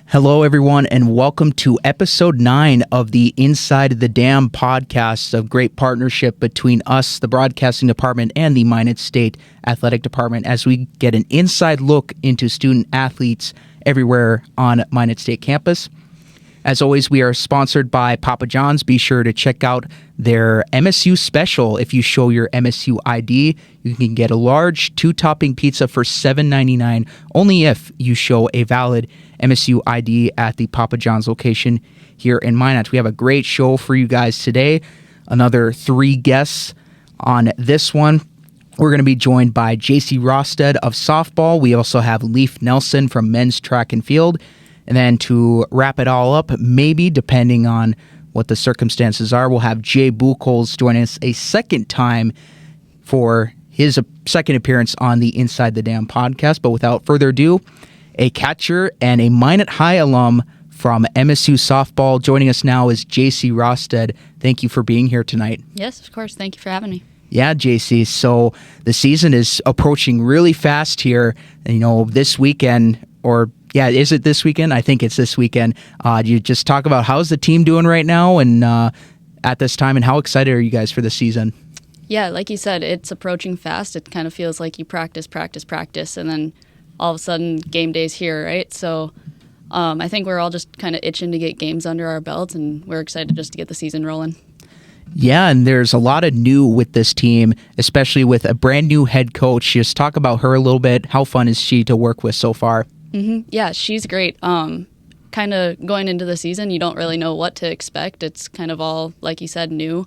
Hello, everyone, and welcome to episode 9 of the Inside the Dam podcast, a great partnership between us, the broadcasting department, and the Minot State Athletic Department as we get an inside look into student athletes everywhere on Minot State campus. As always, we are sponsored by Papa John's. Be sure to check out their MSU special. If you show your MSU ID, you can get a large 2-topping pizza for $7.99, only if you show a valid MSU ID at the Papa John's location here in Minot. We have a great show for you guys today. Another 3 guests on this one. We're going to be joined by Jaycie Rostad of softball. We also have Leif Nelson from men's track and field. And then to wrap it all up, maybe depending on what the circumstances are, we'll have Jay Buchholz join us a second time for his second appearance on the Inside the Dam podcast. But without further ado, a catcher and a Minot High alum from MSU softball. Joining us now is Jaycie Rostad. Thank you for being here tonight. Yes, of course. Thank you for having me. Yeah, Jaycie. So the season is approaching really fast here. You know, this weekend, or yeah, is it this weekend? I think it's this weekend. You just talk about how's the team doing right now and at this time, and how excited are you guys for the season? Yeah, like you said, it's approaching fast. It kind of feels like you practice, and then all of a sudden game day's here, right? So I think we're all just kind of itching to get games under our belts, and we're excited just to get the season rolling. Yeah, and there's a lot of new with this team, especially with a brand new head coach. Just talk about her a little bit. How fun is she to work with so far? Mm-hmm. Yeah, she's great. Kind of going into the season, you don't really know what to expect. It's kind of all, like you said, new.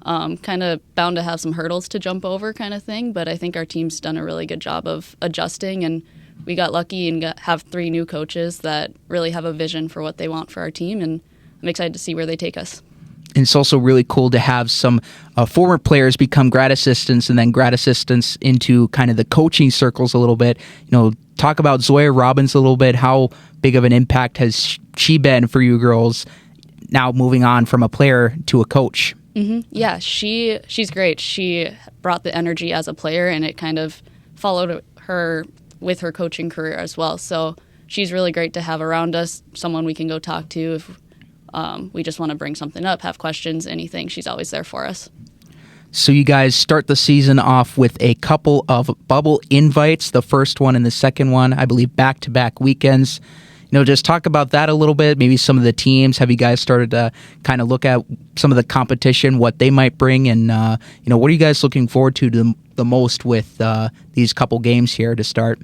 Kind of bound to have some hurdles to jump over kind of thing, but I think our team's done a really good job of adjusting, and we got lucky and have 3 new coaches that really have a vision for what they want for our team, and I'm excited to see where they take us. And it's also really cool to have some former players become grad assistants and then grad assistants into kind of the coaching circles a little bit. You know, talk about Zoya Robbins a little bit. How big of an impact has she been for you girls now moving on from a player to a coach? Mm-hmm. Yeah, she's great. She brought the energy as a player, and it kind of followed her with her coaching career as well. So she's really great to have around us, someone we can go talk to if we just want to bring something up, have questions, anything. She's always there for us. So you guys start the season off with a couple of bubble invites, the first one and the second one, I believe back-to-back weekends. You know, just talk about that a little bit, maybe some of the teams. Have you guys started to kind of look at some of the competition, what they might bring, and, you know, what are you guys looking forward to the most with these couple games here to start?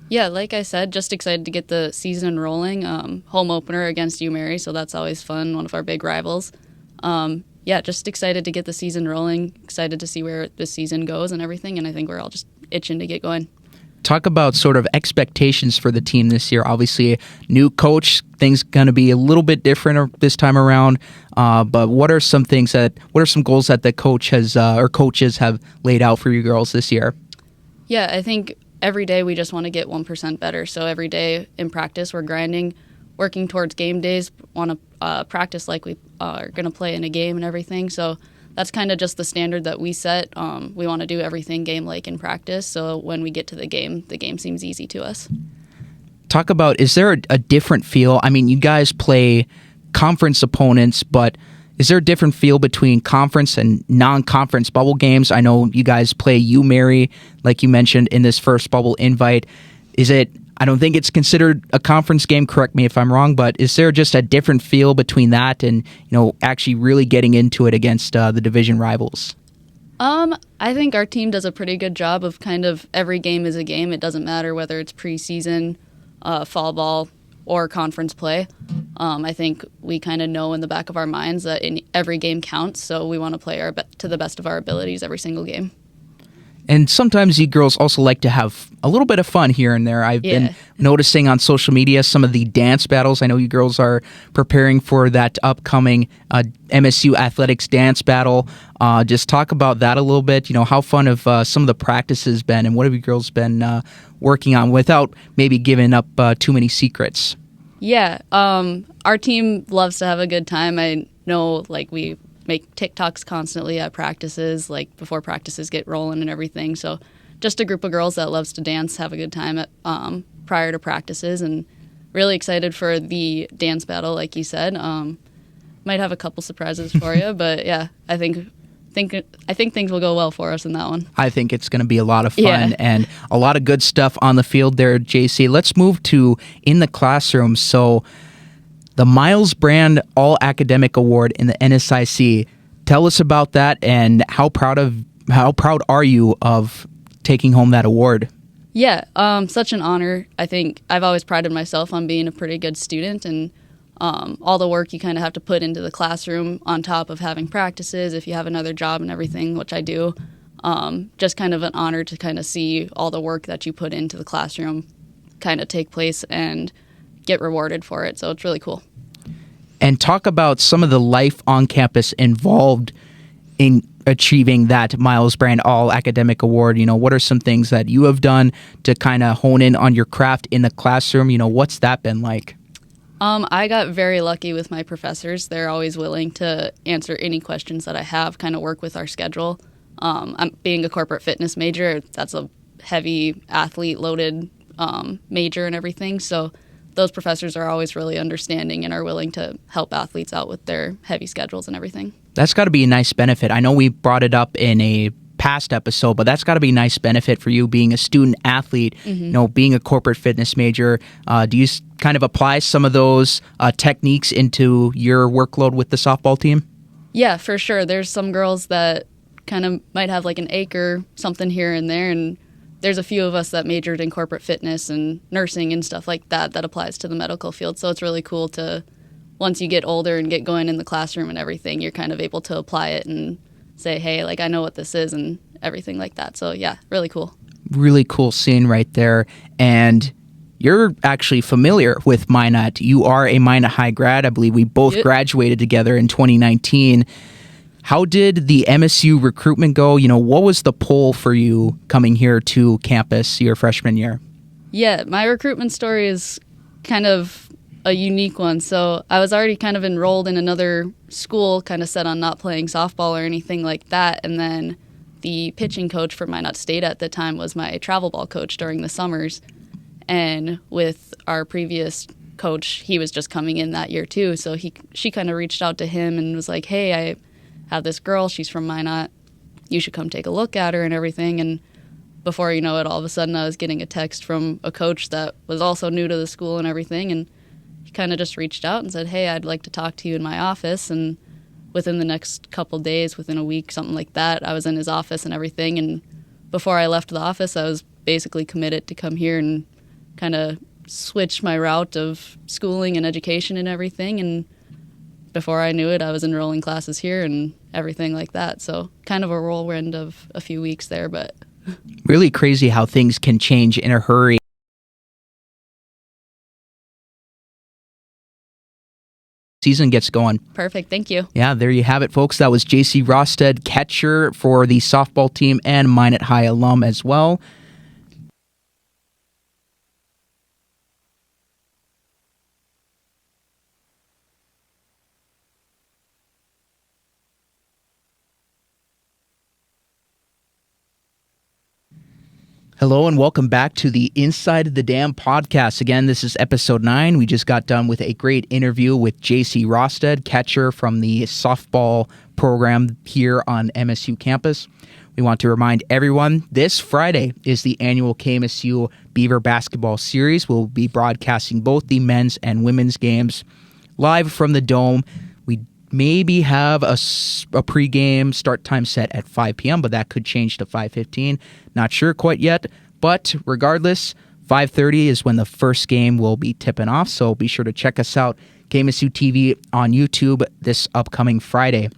Yeah, like I said, just excited to get the season rolling. Home opener against UMary, so that's always fun, one of our big rivals. Yeah, just excited to get the season rolling, excited to see where the season goes and everything, and I think we're all just itching to get going. Talk about sort of expectations for the team this year. Obviously, a new coach, things going to be a little bit different this time around, but what are some goals that the coach has or coaches have laid out for you girls this year? Yeah, I think every day we just want to get 1% better. So every day in practice, we're grinding, working towards game days, want to practice like we are going to play in a game and everything. So that's kind of just the standard that we set. We want to do everything game-like in practice. So when we get to the game seems easy to us. Talk about, is there a different feel? I mean, you guys play conference opponents, but is there a different feel between conference and non-conference bubble games? I know you guys play UMary, like you mentioned, in this first bubble invite. I don't think it's considered a conference game, correct me if I'm wrong, but is there just a different feel between that and, you know, actually really getting into it against the division rivals? I think our team does a pretty good job of kind of every game is a game. It doesn't matter whether it's preseason, fall ball, or conference play. I think we kind of know in the back of our minds that in every game counts, so we want to play to the best of our abilities every single game. And sometimes you girls also like to have a little bit of fun here and there. I've been noticing on social media some of the dance battles. I know you girls are preparing for that upcoming MSU Athletics dance battle. Just talk about that a little bit. You know, how fun have some of the practices been, and what have you girls been working on without maybe giving up too many secrets? Yeah, our team loves to have a good time. I know, like, we make TikToks constantly at practices, like before practices get rolling and everything. So just a group of girls that loves to dance, have a good time at prior to practices, and really excited for the dance battle, like you said. Might have a couple surprises for you, but yeah, I think things will go well for us in that one. I think it's going to be a lot of fun and a lot of good stuff on the field there, Jaycie. Let's move to in the classroom. So the Miles Brand All Academic Award in the NSIC. Tell us about that and how proud are you of taking home that award? Yeah, such an honor. I think I've always prided myself on being a pretty good student, and all the work you kind of have to put into the classroom on top of having practices, if you have another job and everything, which I do. Just kind of an honor to kind of see all the work that you put into the classroom kind of take place and get rewarded for it. So it's really cool. And talk about some of the life on campus involved in achieving that Miles Brand All Academic Award. What are some things that you have done to kind of hone in on your craft in the classroom? What's that been like? I got very lucky with my professors. They're always willing to answer any questions that I have, kind of work with our schedule. I'm being a corporate fitness major. That's a heavy athlete-loaded major and everything. So those professors are always really understanding and are willing to help athletes out with their heavy schedules and everything. That's got to be a nice benefit. I know we brought it up in a past episode, but that's got to be a nice benefit for you being a student athlete, being a corporate fitness major. Do you kind of apply some of those techniques into your workload with the softball team? Yeah, for sure. There's some girls that kind of might have like an ache or something here and there, and there's a few of us that majored in corporate fitness and nursing and stuff like that applies to the medical field. So it's really cool to, once you get older and get going in the classroom and everything, you're kind of able to apply it and say, hey, like I know what this is and everything like that. So yeah, really cool. Really cool scene right there. And you're actually familiar with Minot. You are a Minot High grad. I believe we both graduated together in 2019. How did the MSU recruitment go? What was the pull for you coming here to campus your freshman year? Yeah, my recruitment story is kind of a unique one. So I was already kind of enrolled in another school, kind of set on not playing softball or anything like that. And then the pitching coach for Minot State at the time was my travel ball coach during the summers. And with our previous coach, he was just coming in that year too. So she kind of reached out to him and was like, hey, I have this girl, she's from Minot, you should come take a look at her and everything. And before you know it, all of a sudden I was getting a text from a coach that was also new to the school and everything, and he kind of just reached out and said, hey, I'd like to talk to you in my office. And within the next couple days, within a week, something like that, I was in his office and everything. And before I left the office, I was basically committed to come here and kind of switch my route of schooling and education and everything. And before I knew it, I was enrolling classes here and everything like that. So kind of a whirlwind of a few weeks there, but really crazy how things can change in a hurry. Season gets going. Perfect. Thank you. Yeah, there you have it, folks. That was Jaycie Rostad, catcher for the softball team and Minot High alum as well. Hello and welcome back to the Inside the Dam podcast. Again, this is episode 9. We just got done with a great interview with Jaycie Rostad, catcher from the softball program here on MSU campus. We want to remind everyone this Friday is the annual KMSU Beaver Basketball Series. We'll be broadcasting both the men's and women's games live from the Dome. We maybe have a pregame start time set at 5 p.m., but that could change to 5:15. Not sure quite yet, but regardless, 5:30 is when the first game will be tipping off, so be sure to check us out, KMSU TV on YouTube, this upcoming Friday.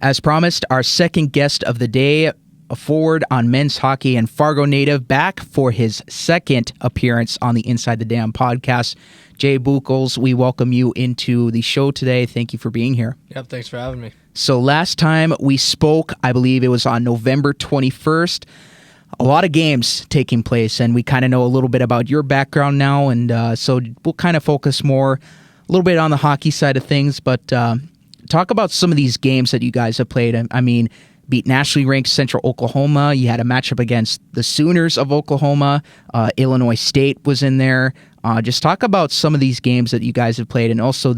As promised, our second guest of the day, a forward on men's hockey and Fargo native, back for his second appearance on the Inside the Dam podcast. Jay Buchholz, we welcome you into the show today. Thank you for being here. Yep, thanks for having me. So last time we spoke, I believe it was on November 21st. A lot of games taking place, and we kind of know a little bit about your background now, and so we'll kind of focus more a little bit on the hockey side of things, but talk about some of these games that you guys have played. I mean, beat nationally ranked Central Oklahoma. You had a matchup against the Sooners of Oklahoma. Illinois State was in there. Just talk about some of these games that you guys have played, and also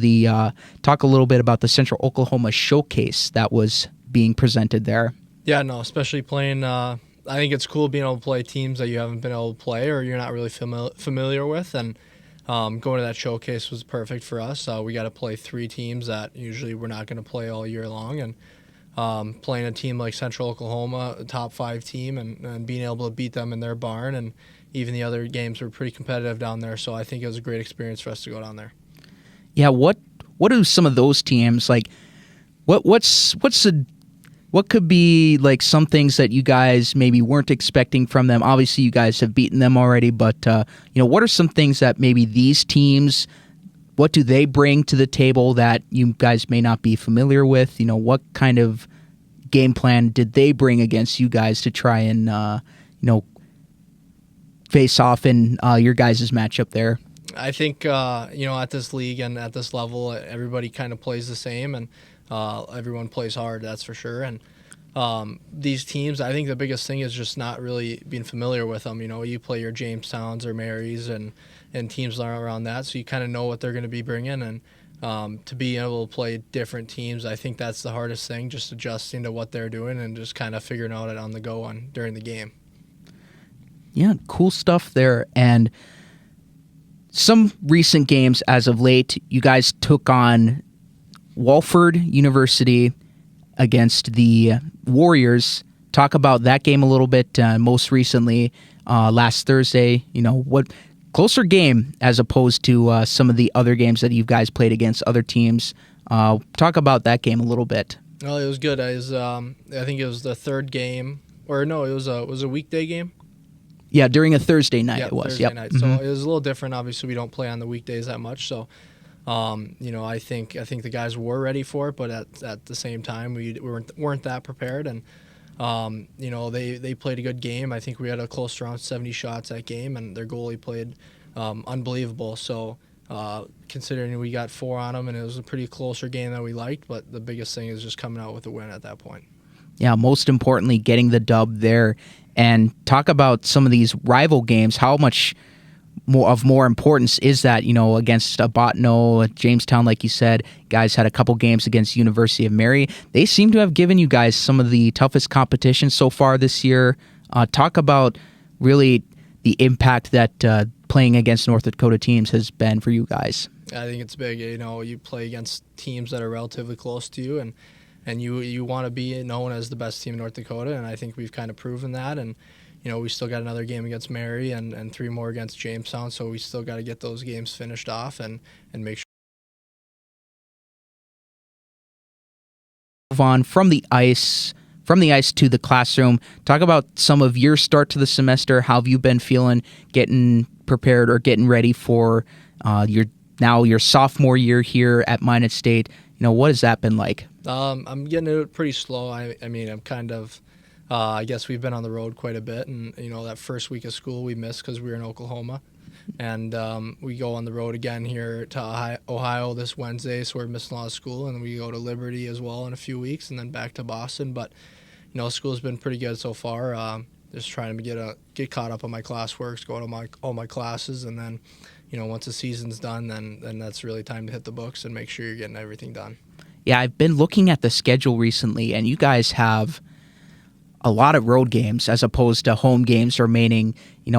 talk a little bit about the Central Oklahoma Showcase that was being presented there. Yeah, no, especially playing. I think it's cool being able to play teams that you haven't been able to play or you're not really familiar with, and going to that showcase was perfect for us. We got to play 3 teams that usually we're not going to play all year long, and playing a team like Central Oklahoma, a top 5 team, and being able to beat them in their barn, and even the other games were pretty competitive down there. So I think it was a great experience for us to go down there. Yeah, what are some of those teams like? What could be like some things that you guys maybe weren't expecting from them? Obviously, you guys have beaten them already, but what are some things that maybe these teams, what do they bring to the table that you guys may not be familiar with? What kind of game plan did they bring against you guys to try and face off in your guys' matchup there? I think at this league and at this level, everybody kind of plays the same, and everyone plays hard, that's for sure. And these teams, I think the biggest thing is just not really being familiar with them. You play your Jamestowns or Marys and teams around that, so you kind of know what they're going to be bringing. And to be able to play different teams, I think that's the hardest thing, just adjusting to what they're doing and just kind of figuring out it on the go during the game. Yeah, cool stuff there. And some recent games as of late, you guys took on Walford University against the Warriors. Talk about that game a little bit. Most recently, last Thursday, what closer game as opposed to some of the other games that you guys played against other teams. Talk about that game a little bit. Well, it was good. I think it was the third game, or no, it was a weekday game. Yeah, during a Thursday night it was. Thursday night. So it was a little different. Obviously, we don't play on the weekdays that much. So, I think the guys were ready for it, but at the same time, we weren't that prepared. And they played a good game. I think we had a close around 70 shots that game, and their goalie played unbelievable. So, considering we got 4 on them, and it was a pretty closer game that we liked, but the biggest thing is just coming out with a win at that point. Yeah, most importantly, getting the dub there. And talk about some of these rival games. How much more importance is that, against a Botno, Jamestown, like you said, guys had a couple games against University of Mary. They seem to have given you guys some of the toughest competition so far this year. Talk about really the impact that playing against North Dakota teams has been for you guys. I think it's big. You play against teams that are relatively close to you, and you want to be known as the best team in North Dakota, and I think we've kind of proven that. And we still got another game against Mary and 3 more against Jamestown, so we still got to get those games finished off and make sure. Move on from the ice to the classroom. Talk about some of your start to the semester. How have you been feeling getting prepared or getting ready for your sophomore year here at Minot State? What has that been like? I'm getting it pretty slow. I mean, I'm kind of, I guess we've been on the road quite a bit, and that first week of school we missed because we were in Oklahoma, and we go on the road again here to Ohio this Wednesday, so we're missing a lot of school, and then we go to Liberty as well in a few weeks, and then back to Boston. But school's been pretty good so far. Just trying to get caught up on my classwork, go to all my classes, and then once the season's done, then that's really time to hit the books and make sure you're getting everything done. Yeah, I've been looking at the schedule recently, and you guys have a lot of road games as opposed to home games remaining.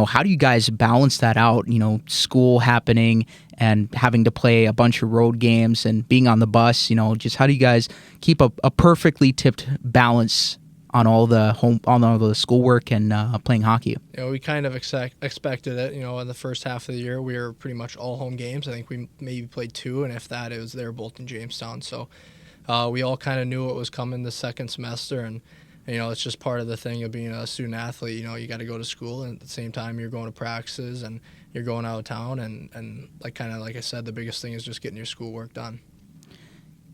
How do you guys balance that out? School happening and having to play a bunch of road games and being on the bus. Just how do you guys keep a perfectly tipped balance on all the schoolwork and playing hockey? We kind of expected it. In the first half of the year, we were pretty much all home games. I think we maybe played 2, and if that, they were both in Jamestown. So we all kind of knew what was coming the second semester, and it's just part of the thing of being a student athlete. You got to go to school, and at the same time, you're going to practices and you're going out of town, and like I said, the biggest thing is just getting your schoolwork done.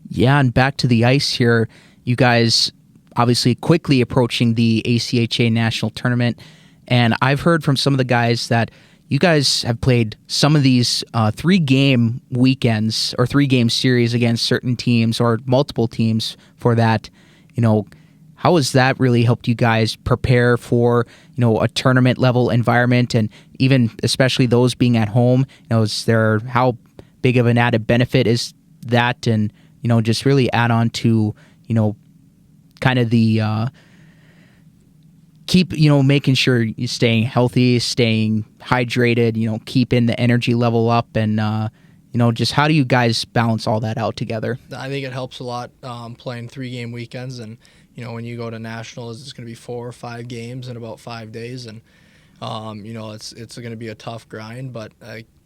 Yeah, and back to the ice here, you guys obviously quickly approaching the ACHA National Tournament, and I've heard from some of the guys that you guys have played some of these 3-game weekends or 3-game series against certain teams or multiple teams for that. how has that really helped you guys prepare for, a tournament level environment, and even especially those being at home? How big of an added benefit is that? And, just really add on to, kind of the keep, making sure you're staying healthy, staying hydrated, keeping the energy level up, and, just how do you guys balance all that out together? I think it helps a lot playing 3-game weekends, and when you go to nationals, it's going to be 4 or 5 games in about 5 days, and it's going to be a tough grind. But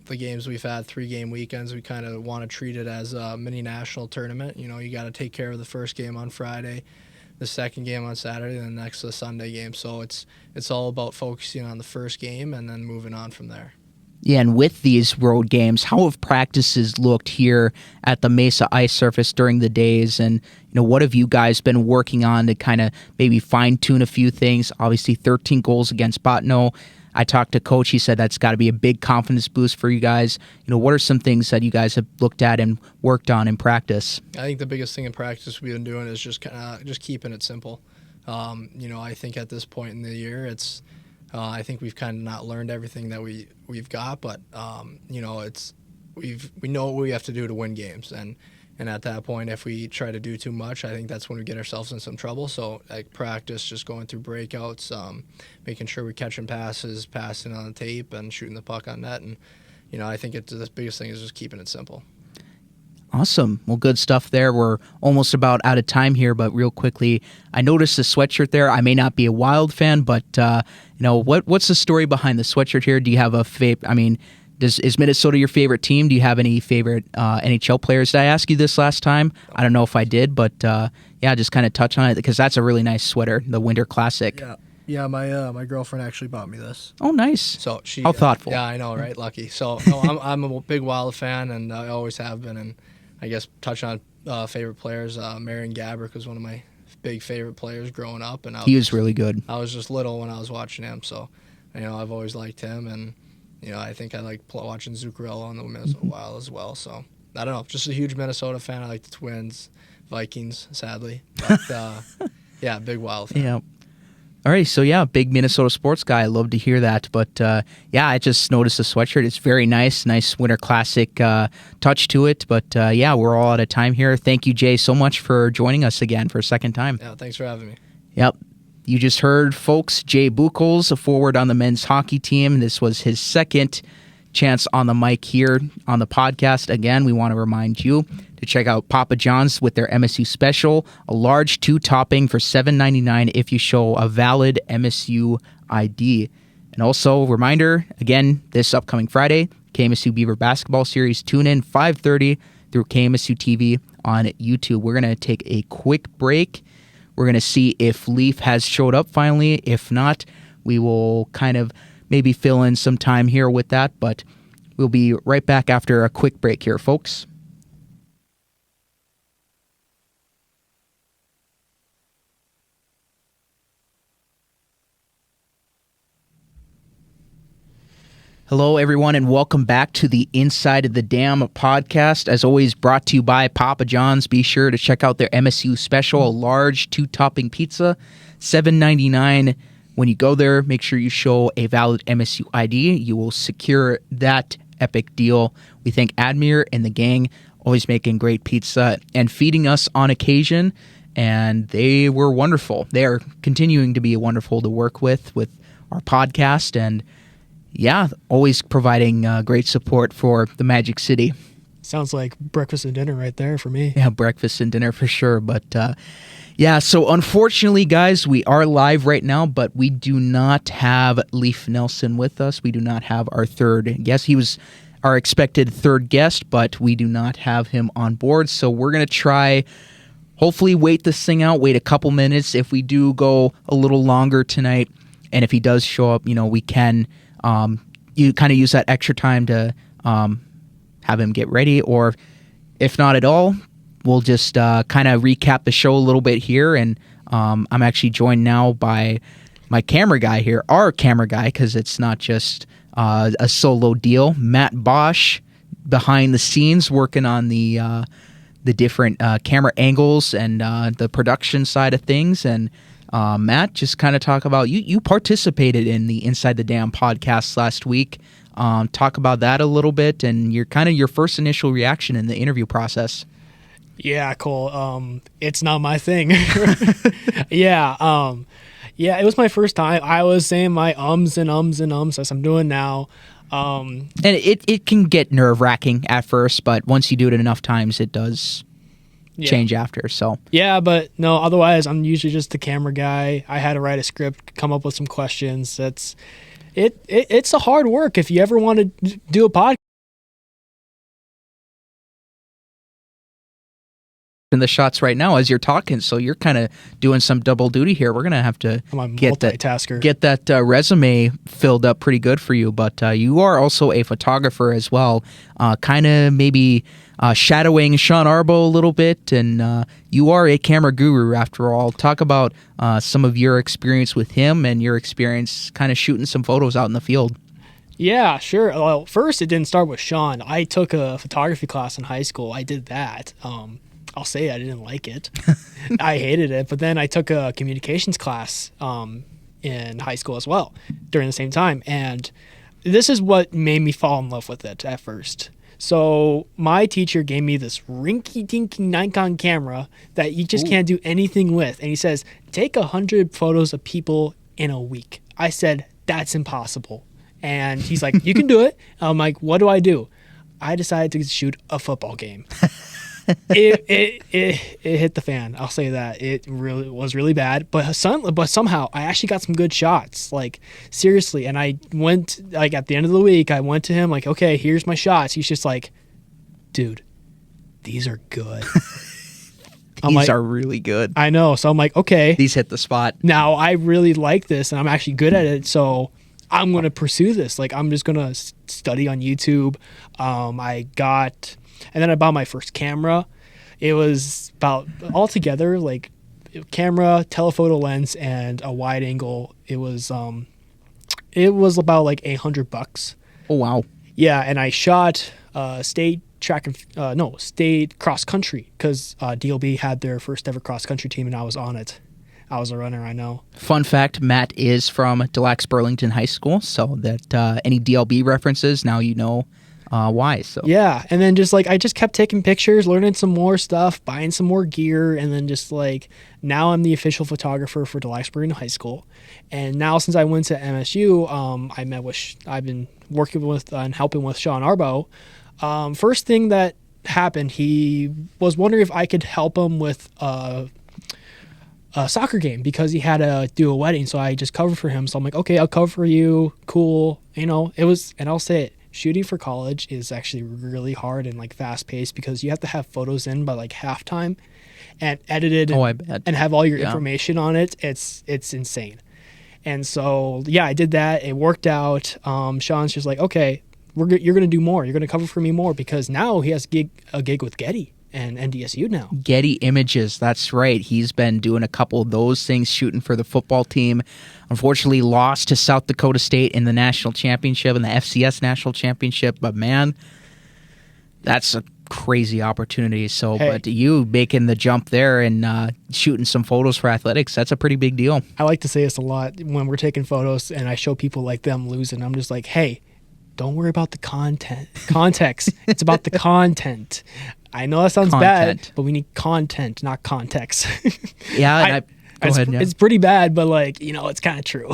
the games we've had, 3-game weekends, we kind of want to treat it as a mini national tournament. You got to take care of the first game on Friday, the second game on Saturday, and the next the Sunday game. So it's all about focusing on the first game and then moving on from there. Yeah, and with these road games, how have practices looked here at the Mesa ice surface during the days? And, what have you guys been working on to kind of maybe fine-tune a few things? Obviously, 13 goals against Botno. I talked to Coach. He said that's got to be a big confidence boost for you guys. What are some things that you guys have looked at and worked on in practice? I think the biggest thing in practice we've been doing is just keeping it simple. I think at this point in the year, it's I think we've kind of not learned everything that we've got, but we know what we have to do to win games, and at that point, if we try to do too much, I think that's when we get ourselves in some trouble. So practice, just going through breakouts, making sure we're catching passes, passing on the tape, and shooting the puck on net, and I think the biggest thing is just keeping it simple. Awesome. Well, good stuff there. We're almost about out of time here, but real quickly, I noticed the sweatshirt there. I may not be a Wild fan, but what's the story behind the sweatshirt here? Do you have a favorite? I mean, is Minnesota your favorite team? Do you have any favorite NHL players? Did I ask you this last time? I don't know if I did, but just kind of touch on it because that's a really nice sweater, the Winter Classic. Yeah, my girlfriend actually bought me this. Oh, nice. So she, how thoughtful. Yeah, I know, right? Lucky. So no, I'm a big Wild fan, and I always have been. And I guess touch on favorite players. Marion Gaborik was one of my big favorite players growing up, and he was really good. I was just little when I was watching him, so I've always liked him, and I think I like watching Zuccarello on the Minnesota Wild as well. So I don't know, just a huge Minnesota fan. I like the Twins, Vikings, sadly, but big Wild fan. Yeah. All right, so big Minnesota sports guy. I love to hear that. But I just noticed the sweatshirt. It's very nice Winter Classic touch to it. But we're all out of time here. Thank you, Jay, so much for joining us again for a second time. Yeah, thanks for having me. Yep. You just heard, folks, Jay Buchholz, a forward on the men's hockey team. This was his second chance on the mic here on the podcast. Again, we want to remind you to check out Papa John's with their MSU special, a large 2-topping for $7.99 if you show a valid MSU ID. And also, reminder, again, this upcoming Friday, KMSU Beaver Basketball Series. Tune in 5:30 through KMSU TV on YouTube. We're going to take a quick break. We're going to see if Leaf has showed up finally. If not, we will kind of maybe fill in some time here with that, but we'll be right back after a quick break here, folks. Hello, everyone, and welcome back to the Inside of the Dam podcast. As always, brought to you by Papa John's. Be sure to check out their MSU special, a large 2-topping pizza, $7.99. When you go there, make sure you show a valid MSU ID. You will secure that epic deal. We thank Admir and the gang, always making great pizza and feeding us on occasion, and they were wonderful. They are continuing to be wonderful to work with our podcast, and always providing great support for the Magic City. Sounds like breakfast and dinner right there for me. Yeah, breakfast and dinner for sure. But so unfortunately, guys, we are live right now, but we do not have Leaf Nelson with us. We do not have our third guest. He was our expected third guest, but we do not have him on board. So we're going to try, hopefully wait this thing out, wait a couple minutes. If we do go a little longer tonight, and if he does show up, we can you kind of use that extra time to have him get ready, or if not at all, we'll just kind of recap the show a little bit here. And I'm actually joined now by my camera guy here, our camera guy, because it's not just a solo deal. Matt Bosch behind the scenes working on the the different camera angles and the production side of things. And Matt, just kind of talk about you participated in the Inside the Dam podcast last week. Talk about that a little bit and your first initial reaction in the interview process. Yeah, Cole. It's not my thing. Yeah. Yeah, it was my first time. I was saying my ums as I'm doing now. And it can get nerve-wracking at first, but once you do it enough times, it does change after. So yeah, but no, otherwise I'm usually just the camera guy. I had to write a script, come up with some questions. It's a hard work if you ever want to do a podcast. In the shots right now as you're talking, so you're kind of doing some double duty here. We're gonna have to get that resume filled up pretty good for you, but you are also a photographer as well, kind of maybe shadowing Sean Arbo a little bit, and you are a camera guru after all. Talk about some of your experience with him and your experience kind of shooting some photos out in the field. Yeah, sure. Well, first it didn't start with Sean. I took a photography class in high school. I did that. I'll say I didn't like it. I hated it. But then I took a communications class in high school as well during the same time. And this is what made me fall in love with it at first. So my teacher gave me this rinky-dinky Nikon camera that you just can't do anything with. And he says, take 100 photos of people in a week. I said, that's impossible. And he's like, you can do it. I'm like, what do I do? I decided to shoot a football game. It hit the fan. I'll say that. It really was really bad, but somehow I actually got some good shots. Like seriously, and I went like at the end of the week, I went to him like, okay, here's my shots. He's just like, dude, these are good. These are really good. I know. So I'm like, okay, these hit the spot. Now I really like this, and I'm actually good at it. So I'm going to pursue this. Like I'm just going to study on YouTube. And then I bought my first camera. It was about altogether like camera, telephoto lens, and a wide angle. It was about like $100. Oh wow! Yeah, and I shot state cross country because DLB had their first ever cross country team, and I was on it. I was a runner, I know. Fun fact: Matt is from Delax Burlington High School, so that any DLB references now you know. Why? So yeah, and then just like I just kept taking pictures, learning some more stuff, buying some more gear, and then just like now I'm the official photographer for Delax High School. And now since I went to MSU, I've been working with and helping with Sean Arbo. First thing that happened, he was wondering if I could help him with a soccer game because he had to do a wedding. So I just covered for him. So I'm like, okay, I'll cover for you. Cool. You know, it was, and I'll say it. Shooting for college is actually really hard and like fast paced because you have to have photos in by like halftime and edited and have all your information on it. It's insane. And so, yeah, I did that. It worked out. Sean's just like, okay, you're going to do more. You're going to cover for me more because now he has a gig with Getty and NDSU now. Getty Images, that's right. He's been doing a couple of those things, shooting for the football team. Unfortunately, lost to South Dakota State in the national championship, in the FCS national championship. But man, that's a crazy opportunity. So, but you making the jump there and shooting some photos for athletics, that's a pretty big deal. I like to say this a lot when we're taking photos and I show people like them losing. I'm just like, hey, don't worry about the context. It's about the content. I know that sounds bad, but we need content, not context. Yeah, go ahead. It's pretty bad, but like, you know, it's kind of true.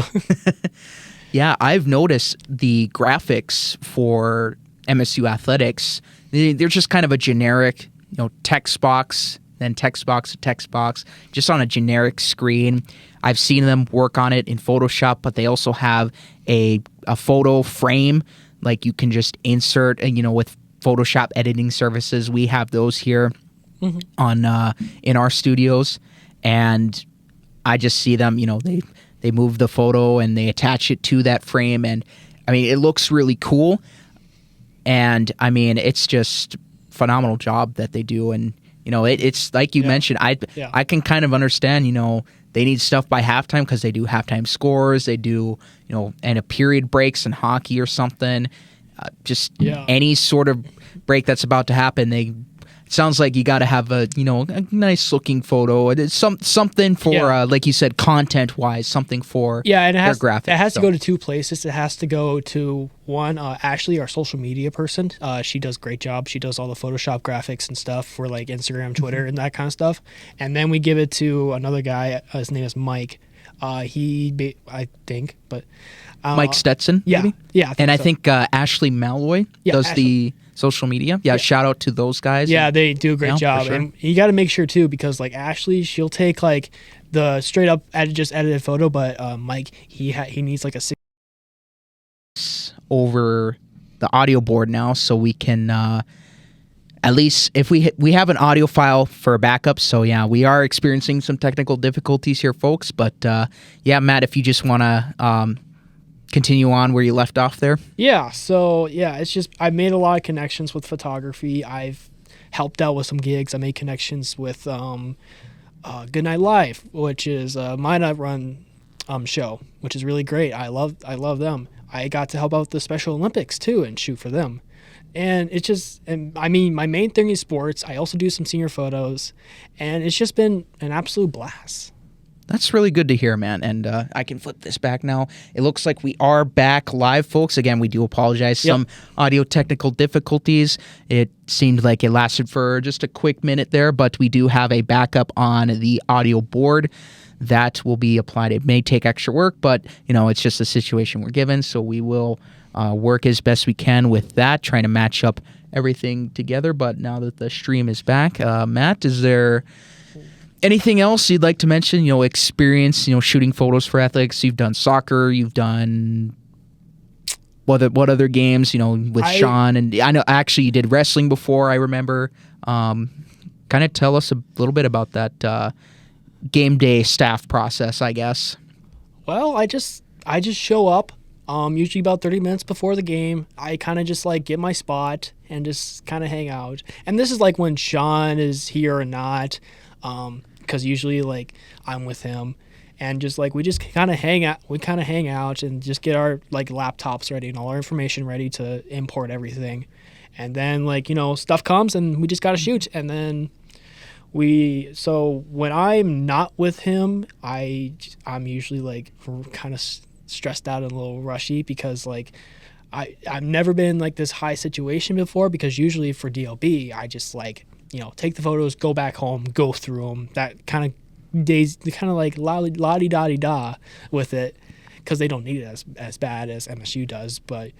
Yeah, I've noticed the graphics for MSU athletics. They're just kind of a generic, you know, text box, then text box to text box, just on a generic screen. I've seen them work on it in Photoshop, but they also have a photo frame, like you can just insert, you know, with Photoshop editing services. We have those here on in our studios, and I just see them, you know, they move the photo and they attach it to that frame, and I mean, it looks really cool. And I mean, it's just phenomenal job that they do. And, you know, it's like you mentioned, I can kind of understand, you know, they need stuff by halftime because they do halftime scores. They do, you know, and a period breaks in hockey or something. Any sort of break that's about to happen, they sounds like you got to have a nice looking photo. It's something for like you said, content wise, something for and their graphics. It has to go to two places. It has to go to one, Ashley, our social media person. She does a great job. She does all the Photoshop graphics and stuff for like Instagram, Twitter, and that kind of stuff. And then we give it to another guy. His name is Mike. I think, but Mike Stetson. Yeah, maybe? yeah. I think Ashley Malloy does the social media. Yeah, shout out to those guys. Yeah, they do a great job. Sure. And you got to make sure too, because like Ashley, she'll take like the straight up just edited photo, but Mike, he needs like a over the audio board now, so we can at least if we have an audio file for a backup. So yeah, we are experiencing some technical difficulties here, folks. But yeah, Matt, if you just want to continue on where you left off there. Yeah, so yeah, it's just I've made a lot of connections with photography. I've helped out with some gigs. I made connections with Good Night Live, which is my night run show, which is really great. I love them. I got to help out with the Special Olympics too and shoot for them. And it's just, and I mean, my main thing is sports. I also do some senior photos, and it's just been an absolute blast. That's really good to hear, man. And I can flip this back now. It looks like we are back live, folks. Again, we do apologize. Yep. Some audio technical difficulties. It seemed like it lasted for just a quick minute there, but we do have a backup on the audio board that will be applied. It may take extra work, but, it's just a situation we're given. So we will work as best we can with that, trying to match up everything together. But now that the stream is back, Matt, is there anything else you'd like to mention? Experience, shooting photos for athletics. You've done soccer. You've done what other games? With Sean, and I know actually you did wrestling before. I remember. Kind of tell us a little bit about that game day staff process, I guess. Well, I just show up. Usually about 30 minutes before the game. I kind of just like get my spot and just kind of hang out. And this is like when Sean is here or not. Because usually like I'm with him, and just like we just kind of hang out and just get our like laptops ready and all our information ready to import everything, and then like stuff comes and we just gotta shoot. And then so when I'm not with him, I'm usually like kind of stressed out and a little rushy, because like I've never been like this high situation before, because usually for DLB I just like take the photos, go back home, go through them. That kind of days, kind of like la-di-da-di-da with it, because they don't need it as bad as MSU does. But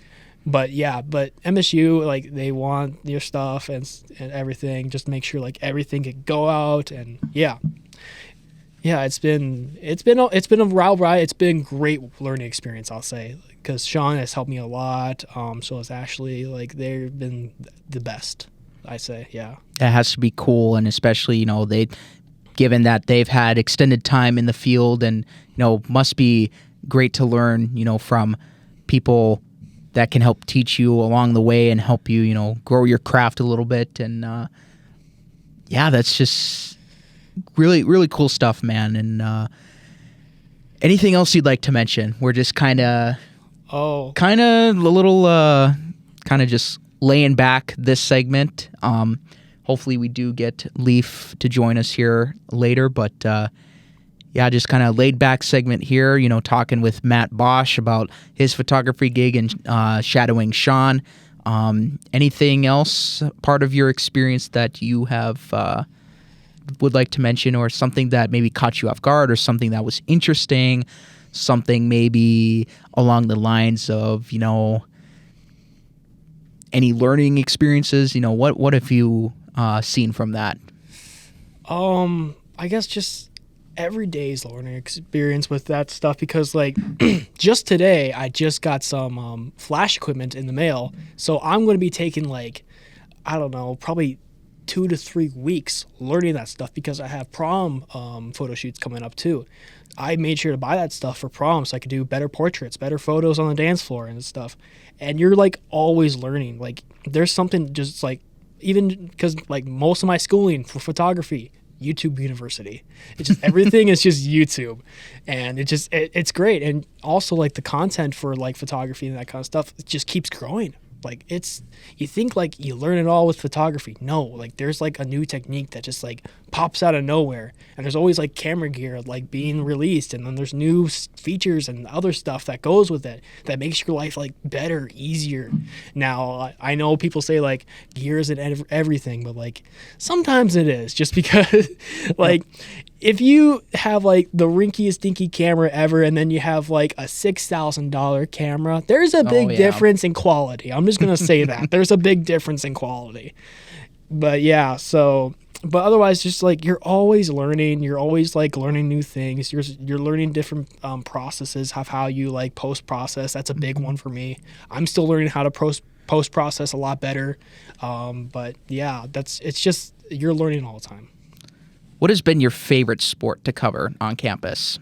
MSU, like, they want your stuff and everything. Just make sure like everything could go out. And yeah, it's been a wild ride. It's been a great learning experience, I'll say, because Sean has helped me a lot. So has Ashley. Like, they've been the best, I say. Yeah, it has to be cool, and especially given that they've had extended time in the field, and must be great to learn from people that can help teach you along the way and help you grow your craft a little bit. And that's just really, really cool stuff, man. And anything else you'd like to mention? We're just kind of just laying back this segment. Hopefully we do get Leaf to join us here later, but just kind of laid back segment here, talking with Matt Bosch about his photography gig and shadowing Sean. Anything else part of your experience that you have would like to mention, or something that maybe caught you off guard, or something that was interesting, something maybe along the lines of any learning experiences? What have you seen from that? I guess just every day's learning experience with that stuff, because like just today I just got some flash equipment in the mail, so I'm going to be taking like, I don't know, probably 2 to 3 weeks learning that stuff, because I have prom photo shoots coming up too. I made sure to buy that stuff for prom so I could do better portraits, better photos on the dance floor and stuff. And you're like always learning. Like, there's something just like, even because like most of my schooling for photography, YouTube University, it's just everything is just YouTube, and it's great. And also like the content for like photography and that kind of stuff, it just keeps growing Like you think like you learn it all with photography. No, like there's like a new technique that just like pops out of nowhere, and there's always like camera gear like being released, and then there's new features and other stuff that goes with it that makes your life like better, easier. Now I know people say like gear isn't everything, but like sometimes it is, just because like if you have like the rinkiest dinky camera ever and then you have like a $6,000 camera, there's a big difference in quality. I'm just going to say that. There's a big difference in quality. But yeah, but otherwise just like you're always learning, you're always like learning new things. You're learning different processes of how you like post process. That's a big one for me. I'm still learning how to post process a lot better. But yeah, it's just you're learning all the time. What has been your favorite sport to cover on campus?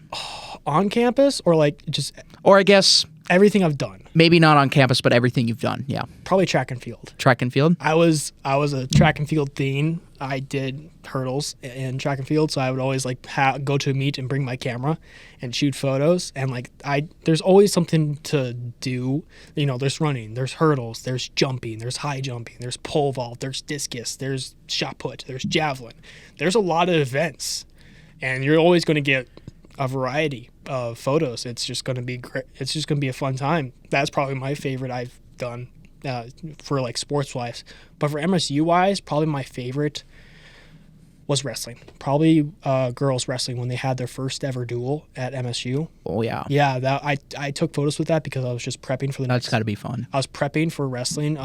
On campus, or like just, or I guess everything I've done. Maybe not on campus, but everything you've done. Yeah. Probably track and field. Track and field? I was a track and field teen. I did hurdles in track and field, so I would always like go to a meet and bring my camera and shoot photos. And like there's always something to do. You know, there's running, there's hurdles, there's jumping, there's high jumping, there's pole vault, there's discus, there's shot put, there's javelin. There's a lot of events, and you're always going to get a variety of photos. It's just going to be great. It's just going to be a fun time. That's probably my favorite I've done for like sports wise. But for MSU wise, probably my favorite was wrestling. Probably girls wrestling when they had their first ever duel at MSU. Oh yeah. Yeah, that I took photos with that because I was just prepping for the That's got to be fun. I was prepping for wrestling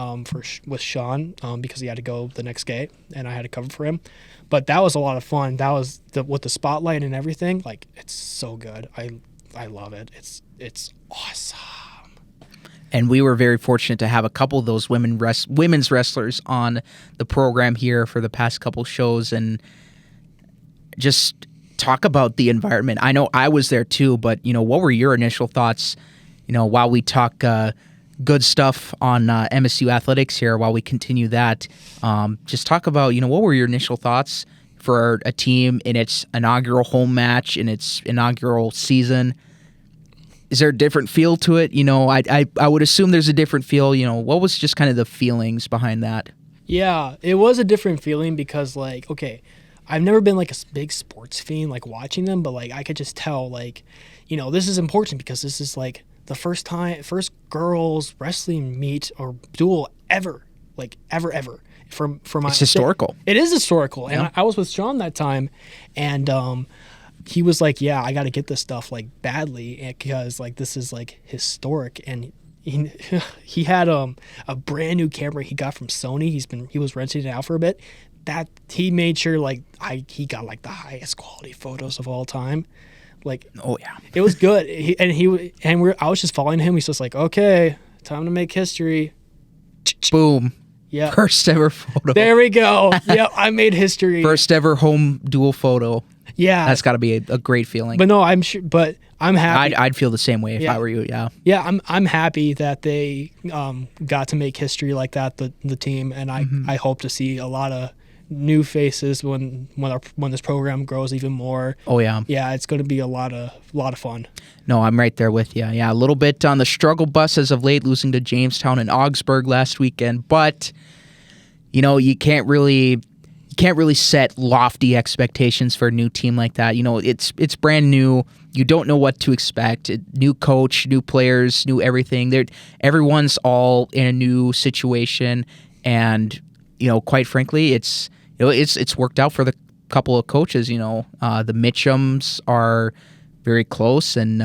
with Sean because he had to go the next day and I had to cover for him. But that was a lot of fun. That was with the spotlight and everything. Like, it's so good. I love it. It's awesome. And we were very fortunate to have a couple of those women's wrestlers on the program here for the past couple shows, and just talk about the environment. I know I was there too, but what were your initial thoughts? While we talk good stuff on MSU athletics here, while we continue that, just talk about what were your initial thoughts for a team in its inaugural home match in its inaugural season. Is there a different feel to it? I would assume there's a different feel. What was just kind of the feelings behind that? Yeah, it was a different feeling because, like, okay, I've never been, like, a big sports fiend, like, watching them, but, like, I could just tell, like, this is important because this is, like, the first girls wrestling meet or duel ever, like, ever. For my, it's historical. It is historical. Yeah. And I was with Sean that time, and he was like, yeah, I got to get this stuff like badly because like this is like historic. And he had a brand new camera he got from Sony. He was renting it out for a bit. That he made sure like he got like the highest quality photos of all time. Like, oh yeah, it was good. I was just following him. He's just like, okay, time to make history. Boom. Yeah. First ever photo. There we go. Yep, I made history. First ever home dual photo. Yeah. That's got to be a great feeling. But no, I'm sure. But I'm happy. I'd feel the same way if I were you. Yeah. Yeah, I'm happy that they got to make history like that. The team, and I hope to see a lot of new faces when this program grows even more. Oh yeah. Yeah, it's going to be a lot of fun. No, I'm right there with you. Yeah, a little bit on the struggle bus as of late, losing to Jamestown and Augsburg last weekend, but you can't really set lofty expectations for a new team like that. It's brand new. You don't know what to expect. New coach, new players, new everything. Everyone's all in a new situation, and quite frankly, it's worked out for the couple of coaches. The Mitchums are very close, and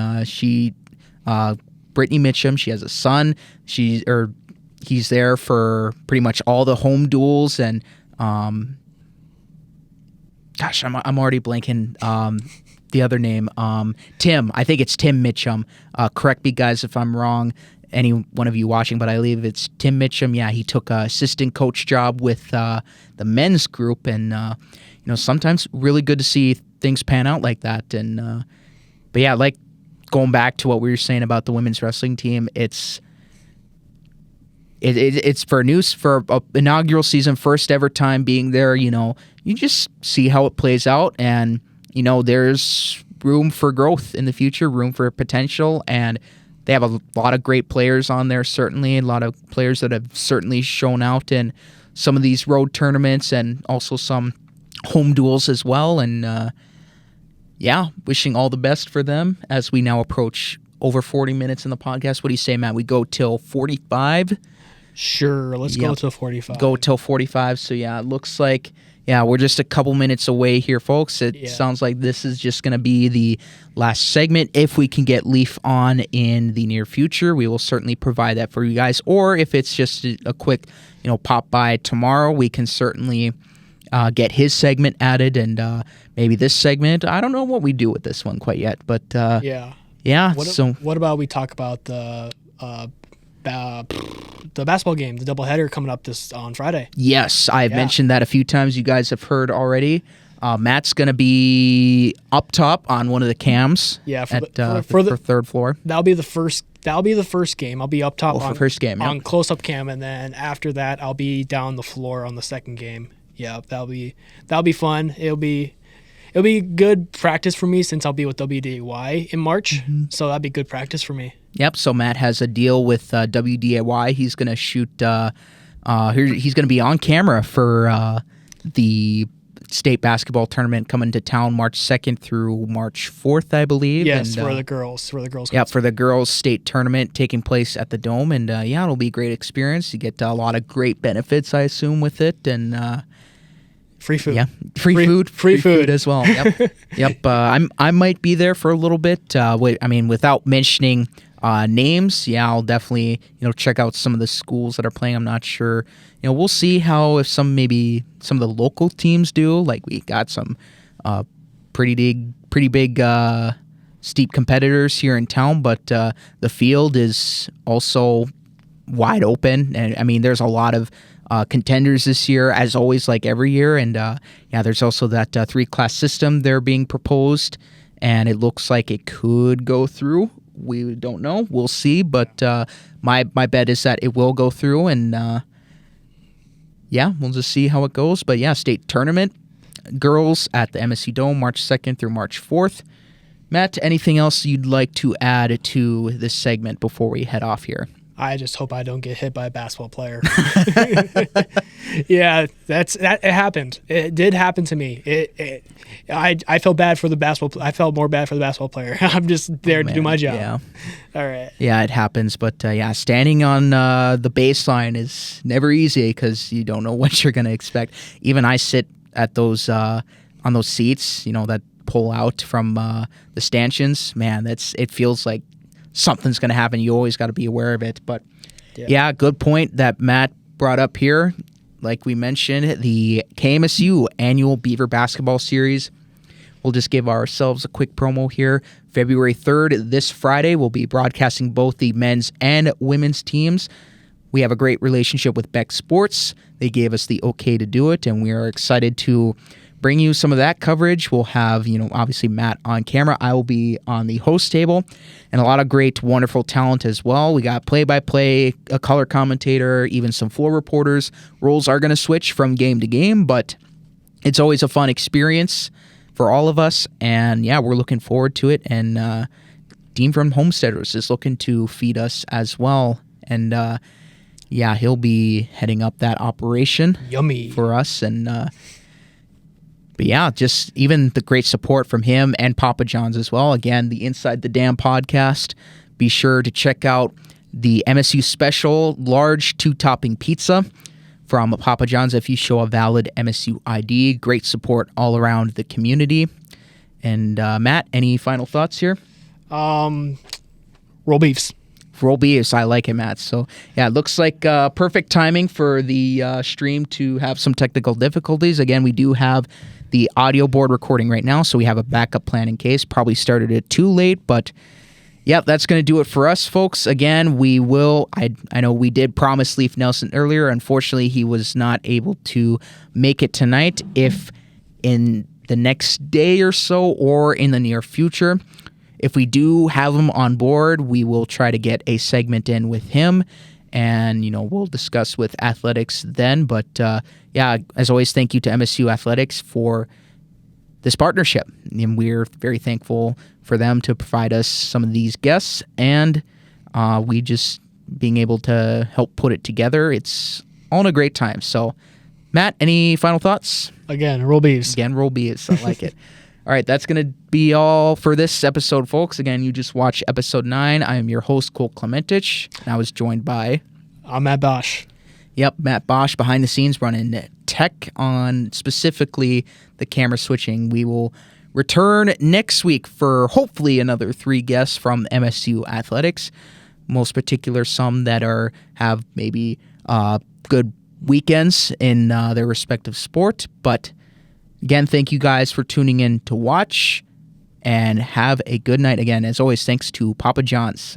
Brittany Mitchum, she has a son. He's there for pretty much all the home duels, and gosh, I'm already blanking the other name. Tim. I think it's Tim Mitchum. Correct me, guys, if I'm wrong. Any one of you watching, but I believe it's Tim Mitchum. Yeah, he took an assistant coach job with the men's group, and sometimes really good to see things pan out like that. And but yeah, like going back to what we were saying about the women's wrestling team, it's for an inaugural season, first ever time being there. You just see how it plays out, and there's room for growth in the future, room for potential, and they have a lot of great players on there, certainly. A lot of players that have certainly shown out in some of these road tournaments and also some home duels as well. And wishing all the best for them as we now approach over 40 minutes in the podcast. What do you say, Matt? We go till 45? Sure, let's go till 45. Go till 45. So, it looks like, we're just a couple minutes away here, folks. It sounds like this is just going to be the last segment. If we can get Leaf on in the near future, we will certainly provide that for you guys. Or if it's just a quick, pop by tomorrow, we can certainly get his segment added, and maybe this segment. I don't know what we do with this one quite yet, but What about we talk about the basketball game, the doubleheader coming up on Friday? Yes, I've mentioned that a few times. You guys have heard already. Matt's going to be up top on one of the cams. Yeah, for the third floor. That'll be the first game. I'll be up top on first game on close-up cam, and then after that, I'll be down the floor on the second game. Yeah, that'll be fun. It'll be good practice for me since I'll be with WDAY in March. So that'll be good practice for me. Yep. So Matt has a deal with WDAY. He's going to shoot. He's going to be on camera for the state basketball tournament coming to town March 2nd through March 4th, I believe. Yes, for the girls. Yeah, for the girls' state tournament taking place at the Dome. And it'll be a great experience. You get a lot of great benefits, I assume, with it. And free food. Yeah, free food as well. Yep. I might be there for a little bit. Without mentioning names, I'll definitely check out some of the schools that are playing. I'm not sure. We'll see if some of the local teams do. Like we got some pretty big steep competitors here in town, but the field is also wide open, and there's a lot of contenders this year, as always, like every year. And there's also that 3-class system they're being proposed, and it looks like it could go through. We don't know. We'll see. But my bet is that it will go through, and we'll just see how it goes. But state tournament, girls at the MSU Dome, March 2nd through March 4th. Matt, anything else you'd like to add to this segment before we head off here? I just hope I don't get hit by a basketball player. Yeah, it happened. It did happen to me. I felt bad for the basketball. I felt more bad for the basketball player. I'm just there to do my job. Yeah. All right. Yeah, it happens. But standing on the baseline is never easy because you don't know what you're going to expect. Even I sit at those on those seats, that pull out from the stanchions. Man, it feels like something's going to happen. You always got to be aware of it. But good point that Matt brought up here. Like we mentioned, the KMSU annual Beaver Basketball Series. We'll just give ourselves a quick promo here. February 3rd, this Friday, we'll be broadcasting both the men's and women's teams. We have a great relationship with Beck Sports. They gave us the okay to do it, and we are excited to bring you some of that coverage. We'll have, obviously Matt on camera. I will be on the host table, and a lot of great, wonderful talent as well. We got play-by-play, a color commentator, even some floor reporters. Roles are going to switch from game to game, but it's always a fun experience for all of us, and we're looking forward to it. And Dean from Homesteaders is looking to feed us as well, and he'll be heading up that operation. Yummy for us. And but just even the great support from him and Papa John's as well. Again, the Inside the Dam podcast. Be sure to check out the MSU special large 2-topping pizza from Papa John's if you show a valid MSU ID. Great support all around the community. And Matt, any final thoughts here? Roll beefs. Roll beefs. I like it, Matt. So, it looks like perfect timing for the stream to have some technical difficulties. Again, we do have the audio board recording right now, so we have a backup plan in case. Probably started it too late, but that's going to do it for us, folks. Again, we will, I know we did promise Leaf Nelson earlier. Unfortunately, he was not able to make it tonight. If in the next day or so or in the near future, if we do have him on board, we will try to get a segment in with him, and we'll discuss with athletics then. But as always, thank you to MSU Athletics for this partnership, and we're very thankful for them to provide us some of these guests and We just being able to help put it together. It's all in a great time. So, Matt, any final thoughts? Again, roll beeves. Again, roll bees. I like it. All right, that's going to be all for this episode, folks. Again, you just watched episode 9. I am your host, Cole Clementich, and I was joined by... I'm Matt Bosch. Yep, Matt Bosch, behind the scenes, running tech on specifically the camera switching. We will return next week for hopefully another 3 guests from MSU Athletics. Most particular, some that have maybe good weekends in their respective sport. But again, thank you guys for tuning in to watch, and have a good night. Again, as always, thanks to Papa John's.